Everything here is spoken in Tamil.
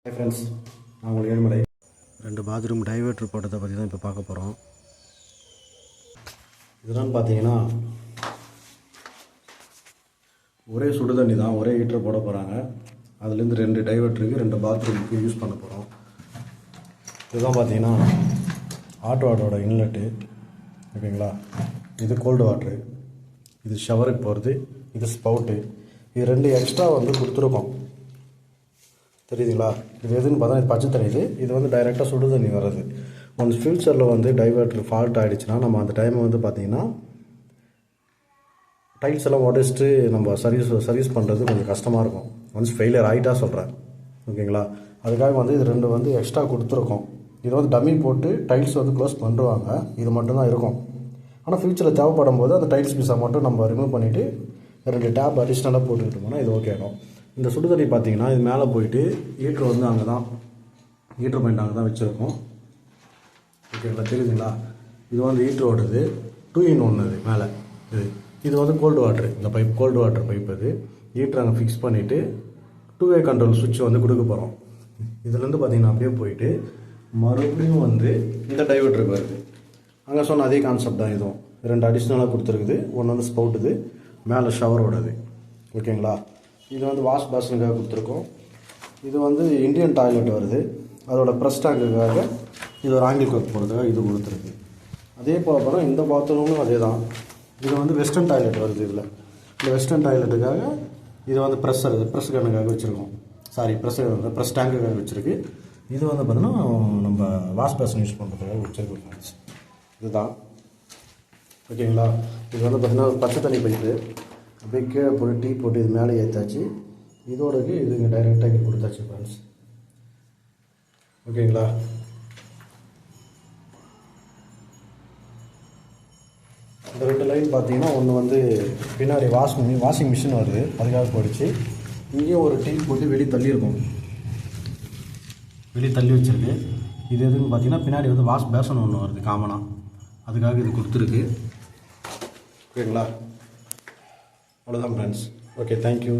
ஹாய் ஃப்ரெண்ட்ஸ், நான் உங்களுக்கு ஏழுமலை. 2 பாத்ரூம் டைவர்ட்ரு போட்டதை பற்றி தான் இப்போ பார்க்க போகிறோம். இதெல்லாம் பார்த்தீங்கன்னா ஒரே சுடு தண்ணி தான், ஒரே ஹீட்டர் போட போகிறாங்க. அதுலேருந்து 2 டைவர்ட்ருக்கு 2 பாத்ரூமுக்கு யூஸ் பண்ண போகிறோம். இதுதான் பார்த்தீங்கன்னா ஹாட் வாட்டரோட இன்லெட்டு, ஓகேங்களா. இது கோல்டு வாட்ரு, இது ஷவருக்கு போகிறது, இது ஸ்பவுட்டு. இது 2 எக்ஸ்ட்ரா கொடுத்துருக்கோம், தெரியுதுங்களா. இது எதுன்னு பார்த்தா இது பச்சை தண்ணி. இது டைரெக்டாக சுடு தண்ணி வர்றது. ஒன்ஸ் ஃபியூச்சரில் டைவர்ட்ரு ஃபால்ட் ஆகிடுச்சுன்னா நம்ம அந்த டைமை பார்த்தீங்கன்னா டைல்ஸ் எல்லாம் உடைச்சிட்டு நம்ம சர்வீஸ் பண்ணுறது கொஞ்சம் கஷ்டமாக இருக்கும். ஒன்ஸ் ஃபெயிலியர் ஆகிட்டா சொல்கிறேன், ஓகேங்களா. அதுக்காக இது 2 எக்ஸ்ட்ரா கொடுத்துருக்கோம். இது டம்மி போட்டு டைல்ஸ் க்ளோஸ் பண்ணுவாங்க. இது மட்டும்தான் இருக்கும். ஆனால் ஃப்யூச்சரில் தேவைப்படும் போது அந்த டைல்ஸ் பீஸை மட்டும் நம்ம ரிமூவ் பண்ணிவிட்டு 2 டேப் அடிஷ்னலாக போட்டுக்கிட்டோம்னா இது ஓகே ஆகிடும். இந்த சுடு தண்ணி பார்த்தீங்கன்னா இது மேலே போயிட்டு ஹீட்ரு அங்கே தான், ஹீட்ரு பாயிண்ட் அங்கே தான் வச்சுருக்கோம், ஓகேங்களா. தெரியுதுங்களா. இது ஹீட்ரோடது 2 in 1 இது மேலே. இது கோல்டு வாட்ரு, இந்த பைப் கோல்டு வாட்டர் பைப். இது ஹீட்ரு அங்கே ஃபிக்ஸ் பண்ணிவிட்டு 2-way கண்ட்ரோல் சுவிட்ச் கொடுக்க போகிறோம். இதுலேருந்து பார்த்தீங்கன்னா அப்படியே போயிட்டு மறுபடியும் இந்த டைவர்ட்டருக்கு வருது. அங்கே சொன்ன அதே கான்செப்ட் தான். இதுவும் 2 அடிஷ்னலாக கொடுத்துருக்குது. ஒன்று ஸ்பவுட்டுது, மேலே ஷவரோடது, ஓகேங்களா. இது வாஷ் பேஷனுக்காக கொடுத்துருக்கோம். இது இந்தியன் டாய்லெட் வருது, அதோட ப்ரெஸ் டேங்குக்காக இது ஒரு ஆங்கிள் கோக் போகிறதுக்காக இது கொடுத்துருக்கு. அதே போல் போனால் இந்த பாத்ரூமும் அதே தான். இது வெஸ்டர்ன் டாய்லெட் வருது. இதில் இந்த வெஸ்டர்ன் டாய்லெட்டுக்காக இது ப்ரெஸ் கண்ணுக்காக வச்சுருக்கோம். ப்ரெஸ் டேங்குக்காக வச்சுருக்கு. இது பார்த்தீங்கன்னா நம்ம வாஷ் பேஷன் யூஸ் பண்ணுறதுக்காக வச்சுருக்கோம் ஃப்ரெண்ட்ஸ். இதுதான், ஓகேங்களா. இது பார்த்தீங்கன்னா பச்சை தண்ணி பைப்பு அப்படியே கீழே போட்டு டீ போட்டு இது மேலே ஏற்றாச்சு. இதோடக்கு இங்கே டைரெக்டாக இங்கே கொடுத்தாச்சு ஃப்ரெண்ட்ஸ், ஓகேங்களா. இந்த 2 லைன் பார்த்தீங்கன்னா ஒன்று பின்னாடி வாஷிங் மிஷின் வருது, அதுக்காக போயிடுச்சு. இங்கேயும் ஒரு டீ போட்டு வெளியே தள்ளியிருக்கோம், வெளியே தள்ளி வச்சுருக்கு. இது எதுன்னு பார்த்தீங்கன்னா பின்னாடி வாஷ் பேஷன் ஒன்று வருது காமனாக, அதுக்காக இது கொடுத்துருக்கு, ஓகேங்களா. அவ்வளோதான் ஃப்ரெண்ட்ஸ். Okay, thank you.